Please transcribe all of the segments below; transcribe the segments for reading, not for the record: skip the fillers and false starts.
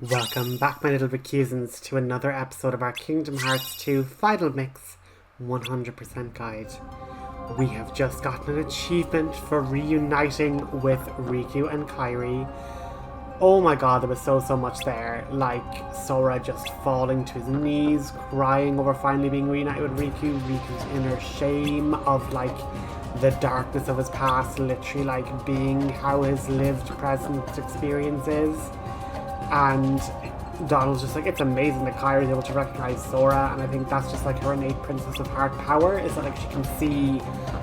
Welcome back, my little recusants, to another episode of our Kingdom Hearts 2 Final Mix 100% guide. We have just gotten an achievement for reuniting with Riku and Kairi. Oh my god, there was so much there. Like, Sora just falling to his knees, crying over finally being reunited with Riku. Riku's inner shame of, like, the darkness of his past, literally, like, being how his lived present experience is. And Donald's just like, it's amazing that Kairi is able to recognize Sora, and I think that's just like her innate Princess of Heart power, is that like she can see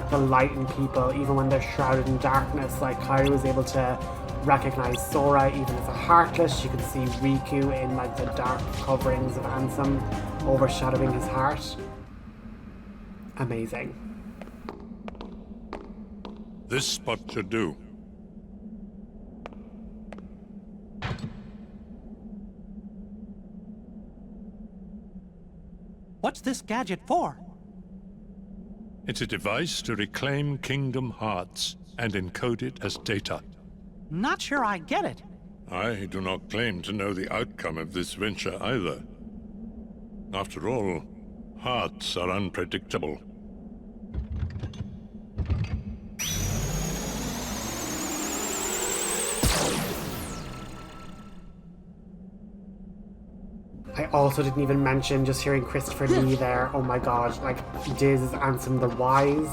the light in people even when they're shrouded in darkness. Like Kairi was able to recognize Sora even as a Heartless. She could see Riku in like the dark coverings of Ansem overshadowing his heart. Amazing. This spot should do. What's this gadget for? It's a device to reclaim Kingdom Hearts and encode it as data. Not sure I get it. I do not claim to know the outcome of this venture either. After all, hearts are unpredictable. I also didn't even mention just hearing Christopher Lee there. Oh my god, like Diz is Ansem the Wise.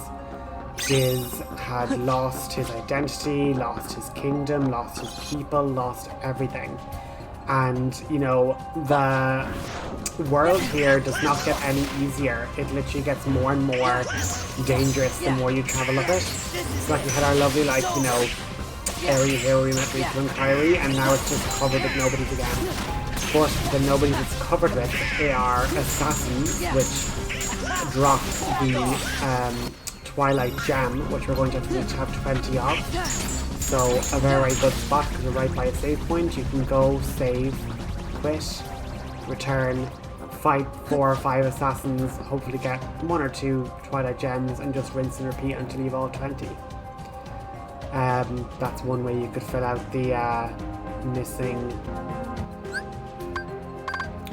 Diz had lost his identity, lost his kingdom, lost his people, lost everything. And, you know, the world here does not get any easier. It literally gets more and more dangerous the more you travel up it. It's like we had our lovely, like, you know, area here where we met Riku and Kairi, and now it's just covered with nobodies again. But the nobodies it's covered with are assassins, which dropped the Twilight Gem, which we're going to have 20 of. So a very good spot because we're right by a save point. You can go, save, quit, return, fight 4 or 5 assassins, hopefully get 1 or 2 Twilight Gems, and just rinse and repeat until you've all 20. That's one way you could fill out the missing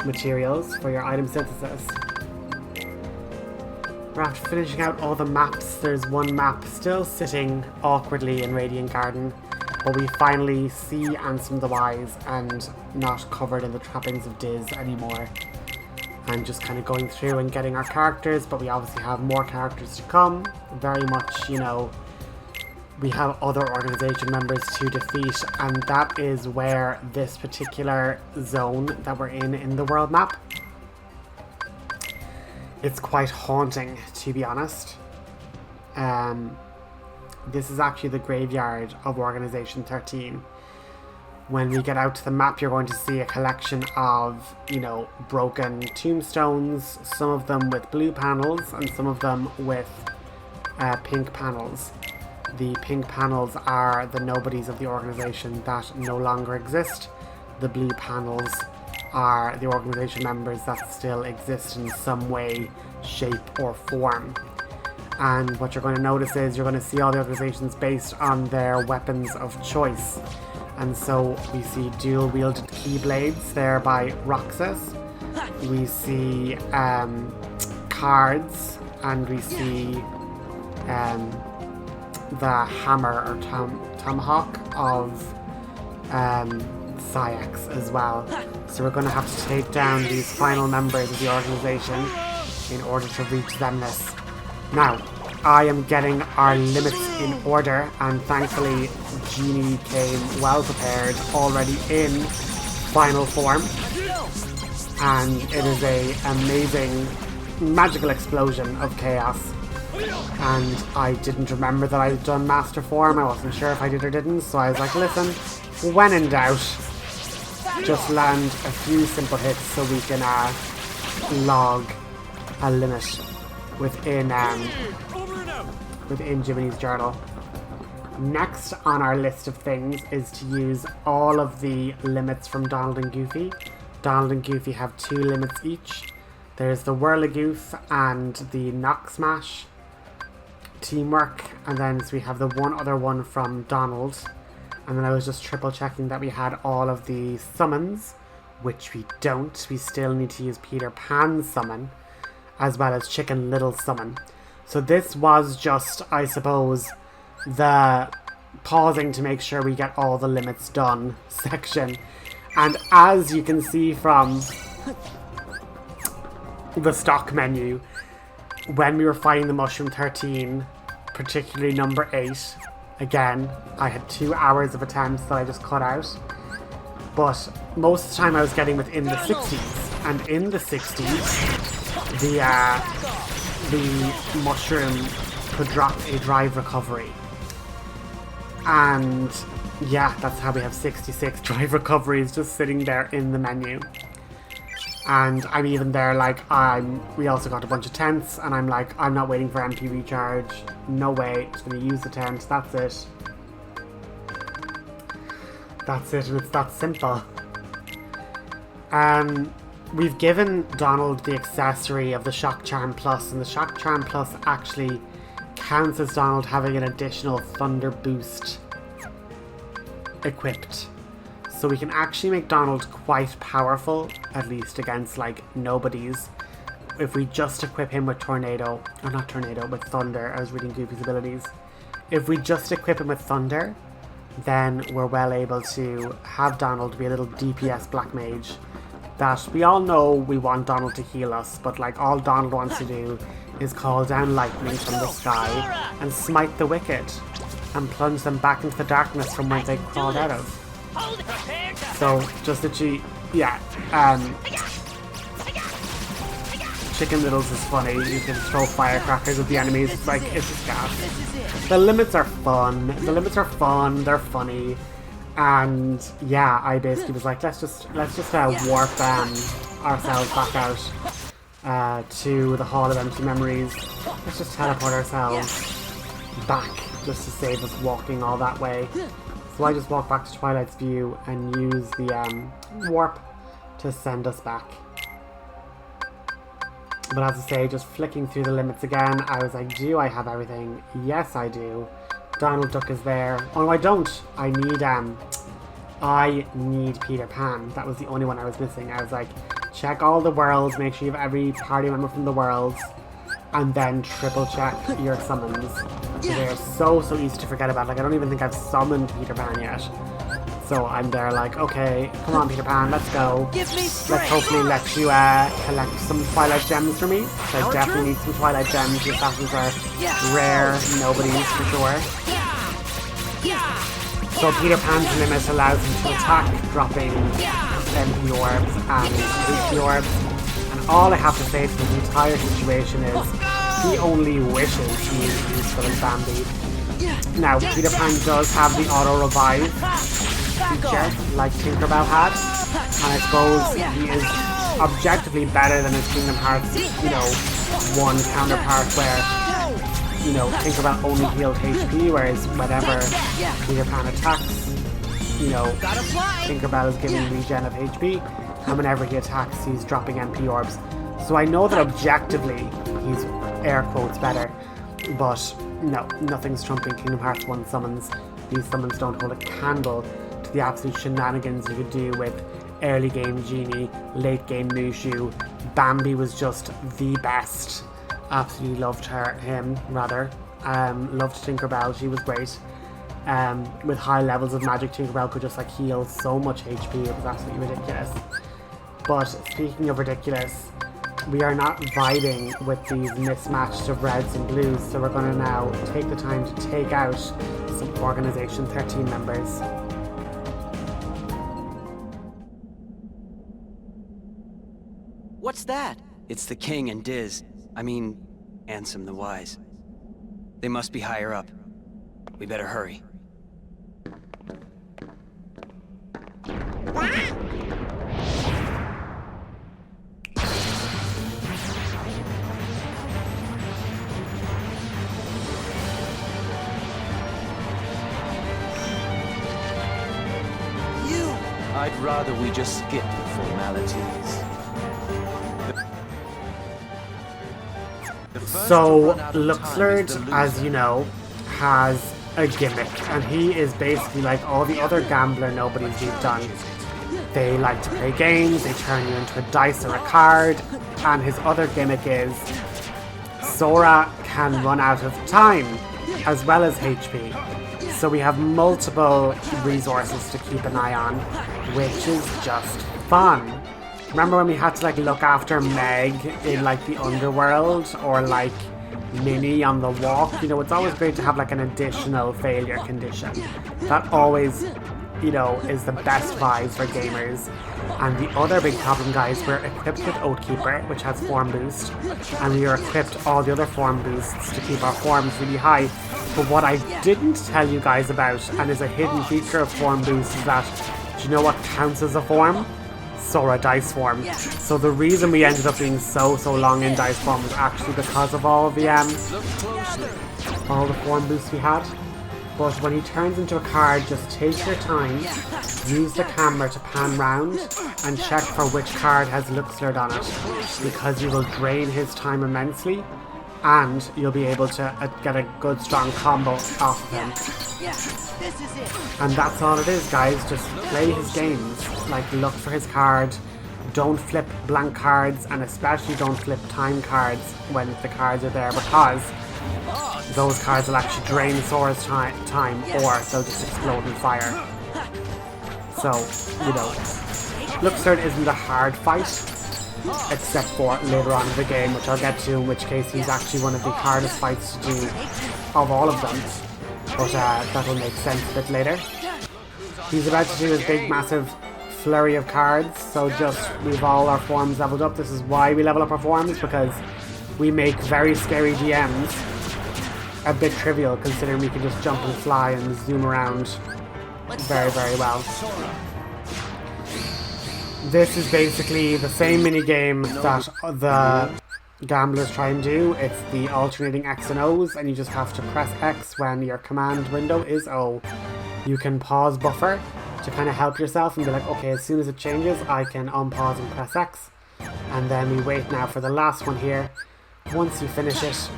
materials for your item synthesis. We're after finishing out all the maps. There's one map still sitting awkwardly in Radiant Garden, but we finally see Ansem the Wise and not covered in the trappings of Diz anymore. And just kind of going through and getting our characters, but we obviously have more characters to come. Very much, you know, we have other organization members to defeat, and that is where this particular zone that we're in the world map, it's quite haunting, to be honest. This is actually the graveyard of Organization 13. When we get out to the map, you're going to see a collection of, you know, broken tombstones, some of them with blue panels and some of them with pink panels. The pink panels are the nobodies of the organization that no longer exist. The blue panels are the organization members that still exist in some way, shape, or form. And what you're going to notice is you're going to see all the organizations based on their weapons of choice. And so we see dual-wielded keyblades there by Roxas. We see cards, and we see the hammer or tomahawk of Syx as well. So we're going to have to take down these final members of the organization in order to reach Xemnas. Now, I am getting our limits in order, and thankfully Genie came well prepared, already in final form. And it is a amazing magical explosion of chaos. And I didn't remember that I'd done Master Form. I wasn't sure if I did or didn't, so I was like, listen, when in doubt, just land a few simple hits so we can log a limit within Jiminy's journal. Next on our list of things is to use all of the limits from Donald and Goofy. Donald and Goofy have 2 limits each. There's the Whirligoof and the Knock Smash. Teamwork, and then so we have the one other one from Donald, and then I was just triple checking that we had all of the summons, which we don't. We still need to use Peter Pan summon, as well as Chicken Little summon. So this was just, I suppose, the pausing to make sure we get all the limits done section. And as you can see from the stock menu, when we were fighting the Mushroom 13, particularly number 8, again, I had 2 hours of attempts that I just cut out. But most of the time I was getting within the 60s. And in the 60s, the mushroom could drop a drive recovery. And yeah, that's how we have 66 drive recoveries just sitting there in the menu. And I'm even there like, we also got a bunch of tents, and I'm like, I'm not waiting for MP recharge. No way, just gonna use the tent, that's it. That's it, and it's that simple. We've given Donald the accessory of the Shock Charm Plus, and the Shock Charm Plus actually counts as Donald having an additional Thunder Boost equipped. So we can actually make Donald quite powerful, at least against like nobodies, if we just equip him with Tornado, or not Tornado, with Thunder. I was reading Goofy's abilities. If we just equip him with Thunder, then we're well able to have Donald be a little DPS Black Mage. That we all know we want Donald to heal us, but like all Donald wants to do is call down lightning from the sky and smite the wicked and plunge them back into the darkness from where they crawled out of. So just literally, yeah, Chicken Littles is funny. You can throw firecrackers at the enemies. It's like, it's just gas. The limits are fun. They're funny. And yeah, I basically was like, let's just warp ourselves back out to the Hall of Empty Memories. Let's just teleport ourselves back just to save us walking all that way. So I just walk back to Twilight's View and use the warp to send us back. But as I say, just flicking through the limits again, I was like, do I have everything? Yes, I do. Donald Duck is there. Oh no, I don't. I need Peter Pan. That was the only one I was missing. I was like, check all the worlds, make sure you have every party member from the worlds, and then triple check your summons. So they're so easy to forget about. Like, I don't even think I've summoned Peter Pan yet. So I'm there like, okay, come on Peter Pan, let's go. Let's hopefully let you collect some Twilight Gems for me. So I definitely need some Twilight Gems. The assassins are rare nobodies for sure. So Peter Pan's limit allows him to attack, dropping MP orbs and HP orbs. And all I have to say to the entire situation is, he only wishes he is useful as Bambi. Now, Peter Pan does have the auto-revive feature, like Tinkerbell had, and I suppose he is objectively better than his Kingdom Hearts, 1 counterpart where, Tinkerbell only healed HP, whereas whenever Peter Pan attacks, Tinkerbell is giving regen of HP, and whenever he attacks, he's dropping MP orbs. So I know that objectively, he's air quotes better, but no, nothing's trumping Kingdom Hearts 1 summons. These summons don't hold a candle to the absolute shenanigans you could do with early game Genie, late game Mushu. Bambi was just the best. Absolutely loved him. Loved Tinkerbell, she was great. With high levels of magic, Tinkerbell could just heal so much HP, it was absolutely ridiculous. But speaking of ridiculous, we are not vibing with these mismatched of reds and blues, so we're going to now take the time to take out some Organization 13 members. What's that? It's the King and Diz. Ansem the Wise. They must be higher up. We better hurry. I'd rather we just skip the formalities. So, Luxlord, as you know, has a gimmick, and he is basically like all the other gambler nobodies we've done. They like to play games, they turn you into a dice or a card, and his other gimmick is Sora can run out of time as well as HP. So we have multiple resources to keep an eye on, which is just fun. Remember when we had to like look after Meg in like the underworld, or like Minnie on the walk? You know, it's always great to have like an additional failure condition. That always, you know, is the best vibes for gamers. And the other big problem, guys, we're equipped with Oathkeeper, which has form boost, and we are equipped all the other form boosts to keep our forms really high. But what I didn't tell you guys about, and is a hidden feature of form boost, is that, do you know what counts as a form? Sora dice form. So the reason we ended up being so long in dice form was actually because of all the form boosts we had. But when he turns into a card, just take your time, use the camera to pan round, and check for which card has Luxlord on it, because you will drain his time immensely, and you'll be able to get a good strong combo off of him. And that's all it is, guys. Just play his games. Like, look for his card, don't flip blank cards, and especially don't flip time cards when the cards are there, because those cards will actually drain Sora's time, or they'll just explode in fire. So, you know, Luxlord isn't a hard fight, except for later on in the game, which I'll get to, in which case he's actually one of the hardest fights to do of all of them. But that'll make sense a bit later. He's about to do his big massive flurry of cards, so just we've all our forms leveled up. This is why we level up our forms, because we make very scary DMs a bit trivial, considering we can just jump and fly and zoom around very well. This is basically the same minigame that the gamblers try and do. It's the alternating X and O's, and you just have to press X when your command window is O. You can pause buffer to kind of help yourself and be like, okay, as soon as it changes, I can unpause and press X. And then we wait now for the last one here. Once you finish it,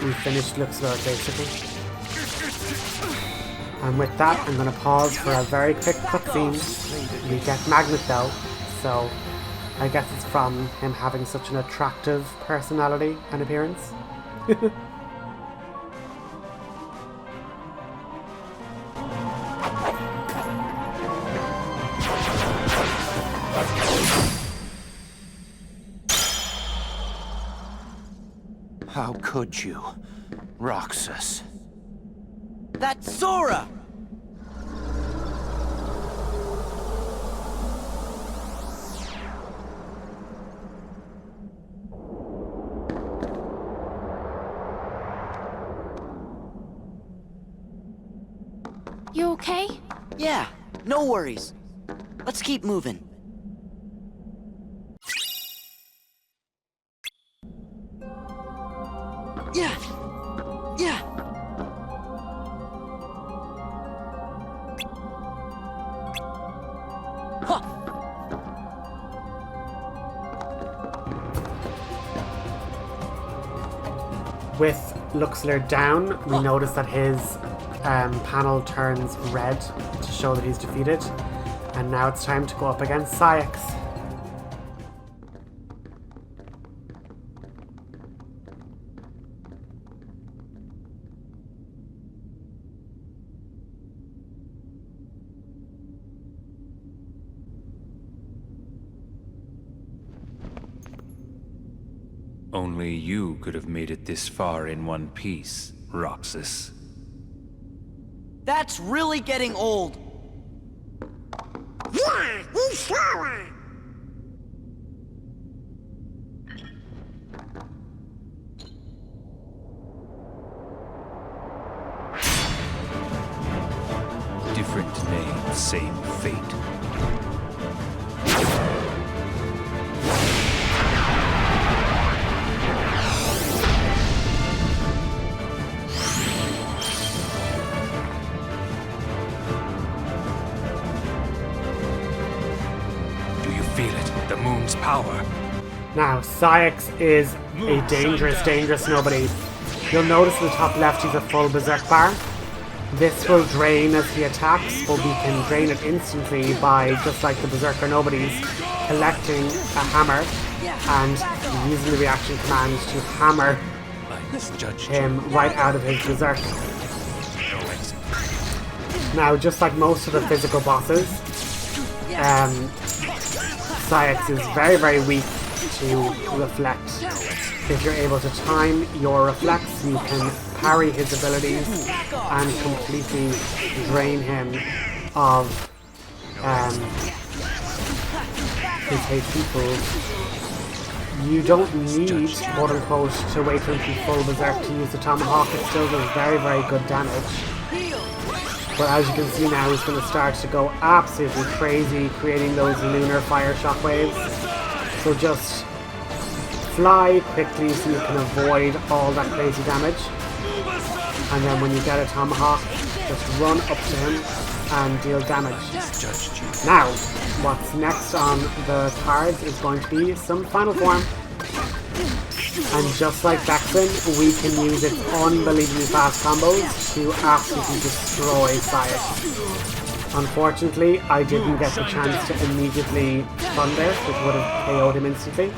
we've finished Luxlord basically. And with that, I'm going to pause for a very quick cutscene. We get Magnet though, so I guess it's from him having such an attractive personality and appearance. How could you, Roxas? That's Sora! You okay? Yeah, no worries. Let's keep moving. Yeah! Yeah! Huh! With Luxlord down, we notice that his panel turns red to show that he's defeated. And now it's time to go up against XIII. Only you could have made it this far in one piece, Roxas. That's really getting old. Different name, same fate. Power. Now, XIII is a dangerous nobody. You'll notice in the top left he's a full berserk bar. This will drain as he attacks, but we can drain it instantly by, just like the Berserker Nobodies, collecting a hammer and using the reaction command to hammer him right out of his Berserk. Now, just like most of the physical bosses, Syx is very, very weak to reflect. If you're able to time your reflex, you can parry his abilities and completely drain him of his HP pool. You don't need, quote unquote, to wait for him to be full berserk to use the tomahawk. It still does very, very good damage. But as you can see now, he's going to start to go absolutely crazy, creating those lunar fire shockwaves. So just fly quickly so you can avoid all that crazy damage. And then when you get a tomahawk, just run up to him and deal damage. Now, what's next on the cards is going to be some final form. And just like Vexen, we can use its unbelievably fast combos to absolutely destroy Syx. Unfortunately, I didn't get the chance to immediately Thunder, which would have KO'd him instantly.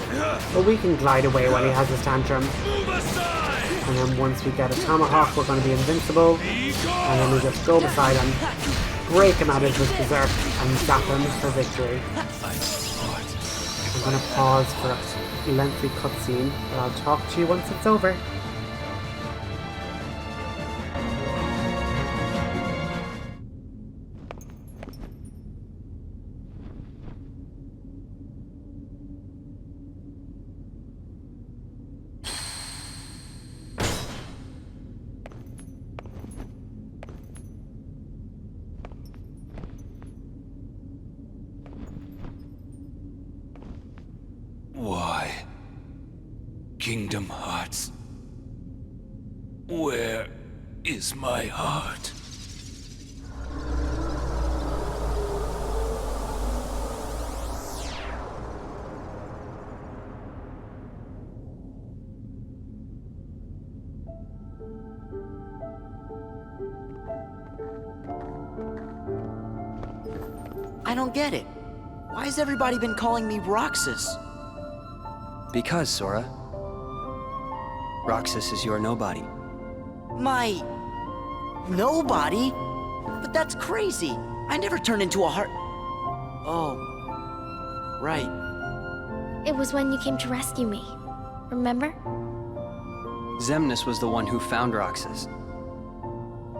But we can glide away while he has his tantrum. And then once we get a tomahawk, we're going to be invincible. And then we just go beside him, break him out of his berserk, and zap him for victory. I'm going to pause for a lengthy cutscene, but I'll talk to you once it's over. Why? Kingdom Hearts. Where is my heart? I don't get it. Why has everybody been calling me Roxas? Because, Sora. Roxas is your nobody. My... nobody? But that's crazy. I never turned into a heart... Oh. Right. It was when you came to rescue me. Remember? Xemnas was the one who found Roxas.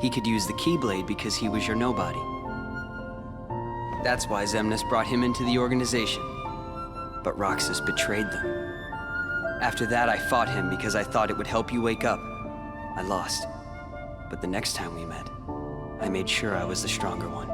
He could use the Keyblade because he was your nobody. That's why Xemnas brought him into the organization. But Roxas betrayed them. After that, I fought him because I thought it would help you wake up. I lost. But the next time we met, I made sure I was the stronger one.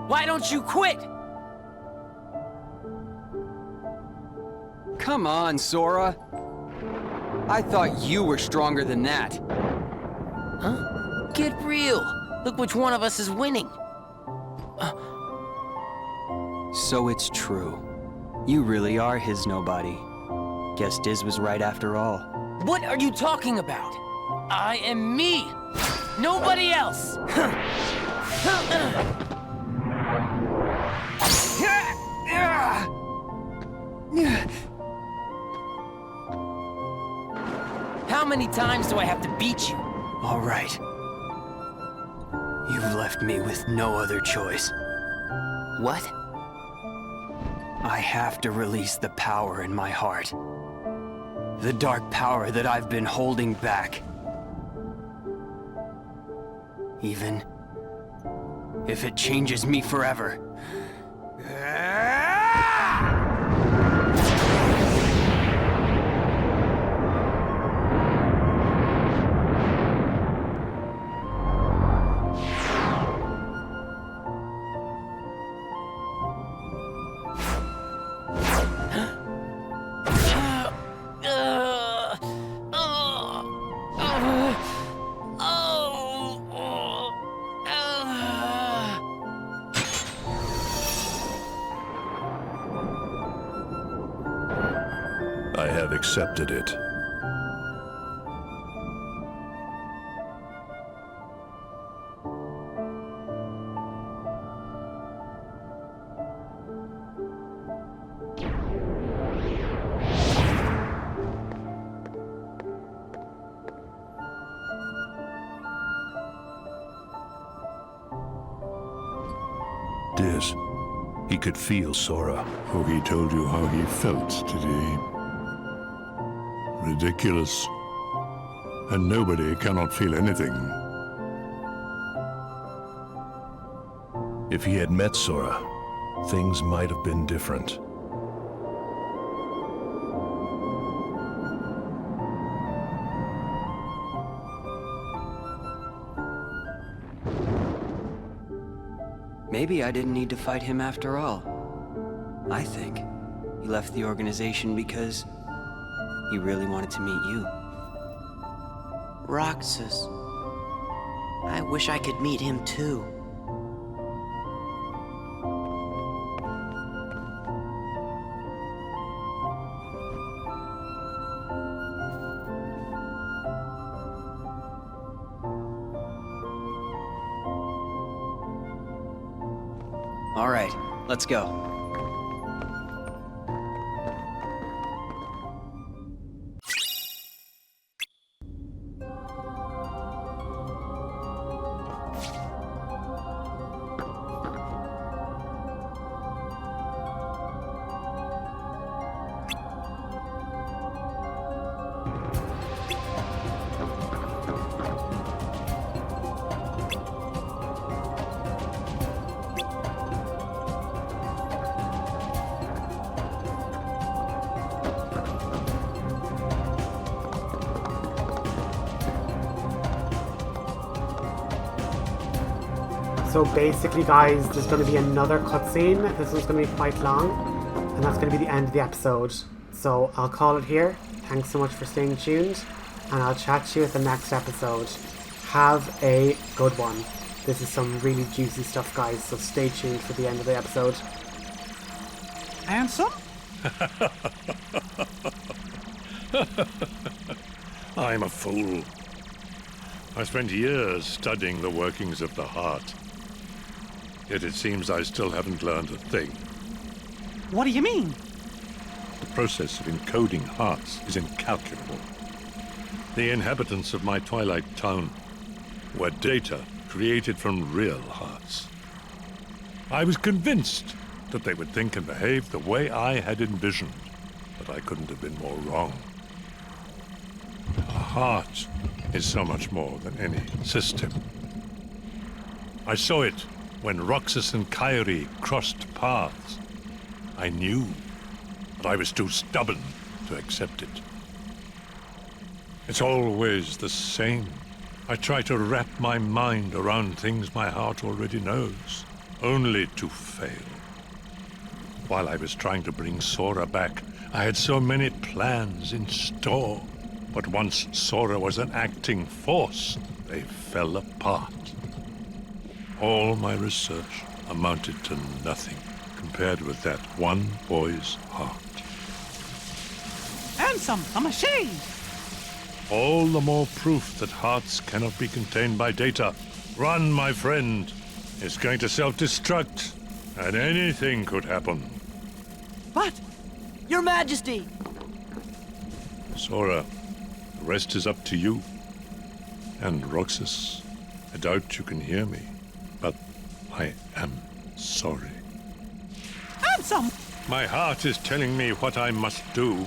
Why don't you quit? Come on, Sora. I thought you were stronger than that. Huh? Get real. Look which one of us is winning. So it's true. You really are his nobody. Guess Diz was right after all. What are you talking about? I am me. Nobody else. How many times do I have to beat you? All right. You've left me with no other choice. What? I have to release the power in my heart. The dark power that I've been holding back. Even if it changes me forever. I have accepted it. Diz, he could feel Sora. Oh, he told you how he felt, did he? Ridiculous. And nobody cannot feel anything. If he had met Sora, things might have been different. Maybe I didn't need to fight him after all. I think he left the organization because he really wanted to meet you. Roxas. I wish I could meet him too. All right, let's go. So basically, guys, there's going to be another cutscene. This one's going to be quite long, and that's going to be the end of the episode. So I'll call it here. Thanks so much for staying tuned, and I'll chat to you at the next episode. Have a good one. This is some really juicy stuff, guys, so stay tuned for the end of the episode. Handsome? I'm a fool. I spent years studying the workings of the heart. Yet it seems I still haven't learned a thing. What do you mean? The process of encoding hearts is incalculable. The inhabitants of my Twilight town were data created from real hearts. I was convinced that they would think and behave the way I had envisioned, but I couldn't have been more wrong. A heart is so much more than any system. I saw it when Roxas and Kairi crossed paths. I knew, but I was too stubborn to accept it. It's always the same. I try to wrap my mind around things my heart already knows, only to fail. While I was trying to bring Sora back, I had so many plans in store. But once Sora was an acting force, they fell apart. All my research amounted to nothing compared with that one boy's heart. Handsome, I'm ashamed. All the more proof that hearts cannot be contained by data. Run, my friend. It's going to self-destruct, and anything could happen. But, Your Majesty! Sora, the rest is up to you. And Roxas, I doubt you can hear me, but I am sorry. Handsome! My heart is telling me what I must do.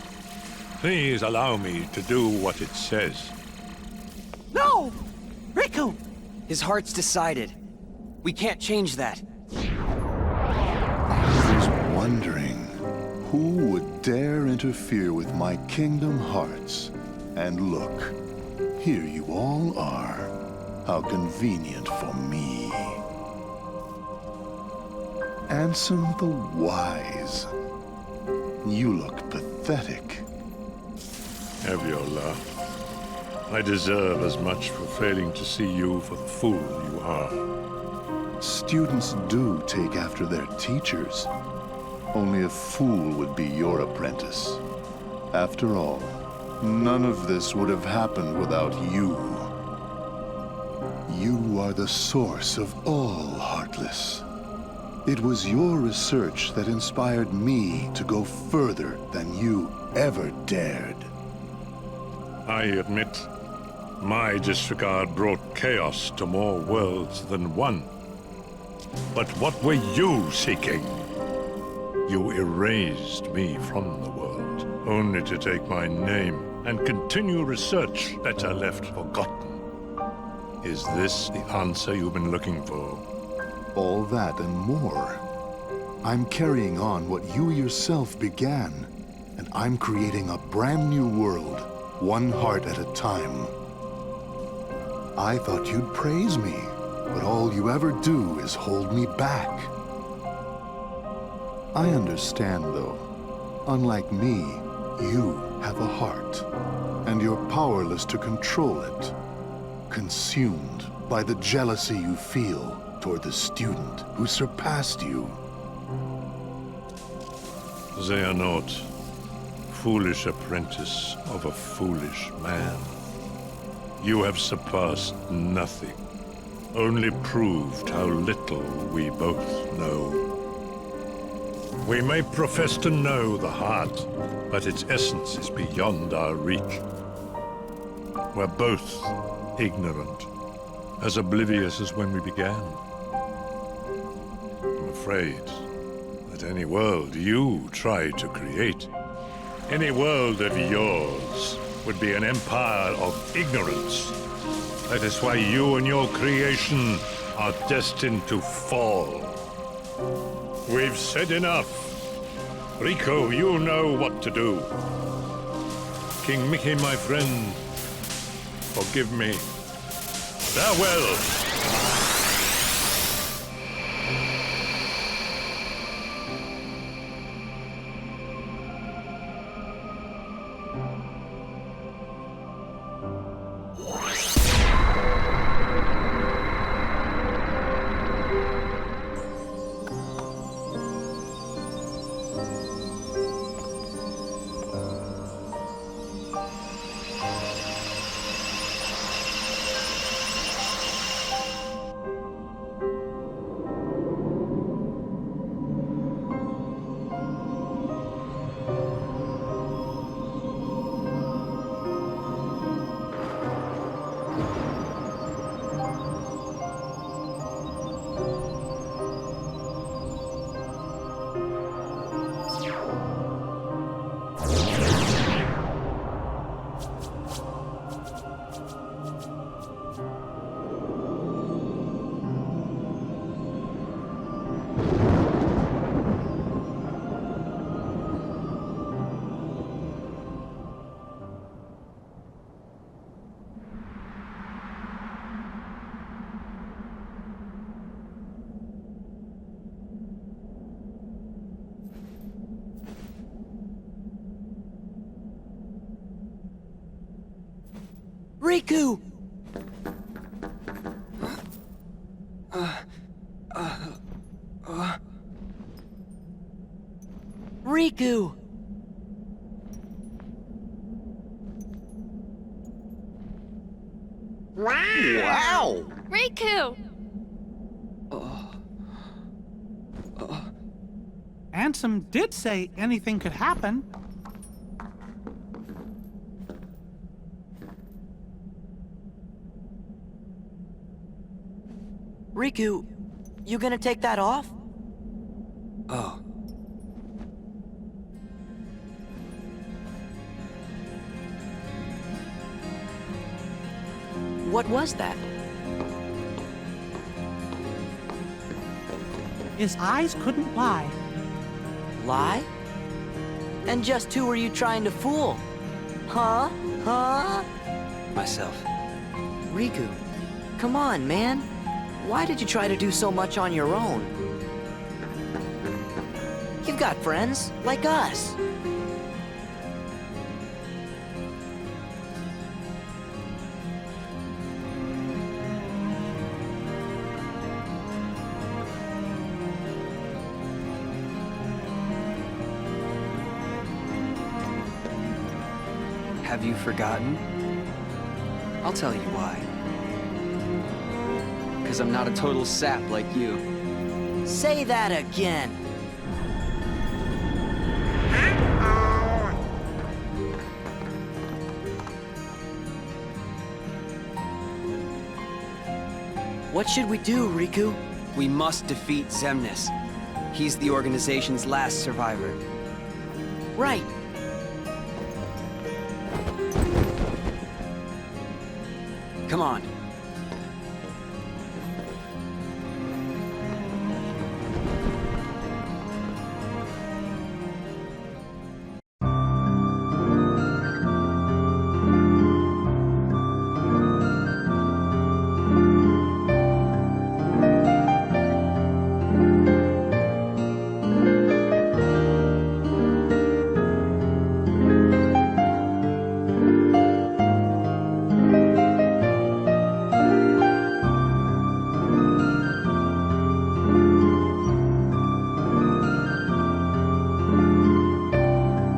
Please allow me to do what it says. No! Riku! His heart's decided. We can't change that. I was wondering who would dare interfere with my kingdom hearts. And look, here you all are. How convenient for me. Ansem the Wise. You look pathetic. Have your laugh. I deserve as much for failing to see you for the fool you are. Students do take after their teachers. Only a fool would be your apprentice. After all, none of this would have happened without you. You are the source of all Heartless. It was your research that inspired me to go further than you ever dared. I admit, my disregard brought chaos to more worlds than one. But what were you seeking? You erased me from the world, only to take my name and continue research better left forgotten. Is this the answer you've been looking for? All that and more. I'm carrying on what you yourself began, and I'm creating a brand new world, one heart at a time. I thought you'd praise me, but all you ever do is hold me back. I understand, though. Unlike me, you have a heart, and you're powerless to control it. Consumed by the jealousy you feel toward the student who surpassed you. Xehanort, foolish apprentice of a foolish man. You have surpassed nothing, only proved how little we both know. We may profess to know the heart, but its essence is beyond our reach. We're both ignorant, as oblivious as when we began. I'm afraid that any world you try to create, any world of yours, would be an empire of ignorance. That is why you and your creation are destined to fall. We've said enough. Riku, you know what to do. King Mickey, my friend, forgive me. Farewell! Riku! Riku! Wow! Riku! Ansem did say anything could happen. Riku, you gonna take that off? Oh. What was that? His eyes couldn't lie. Lie? And just who were you trying to fool? Huh? Huh? Myself. Riku, come on, man. Why did you try to do so much on your own? You've got friends, like us. Have you forgotten? I'll tell you why. Because I'm not a total sap like you. Say that again. What should we do, Riku? We must defeat Xemnas. He's the organization's last survivor. Right. Come on.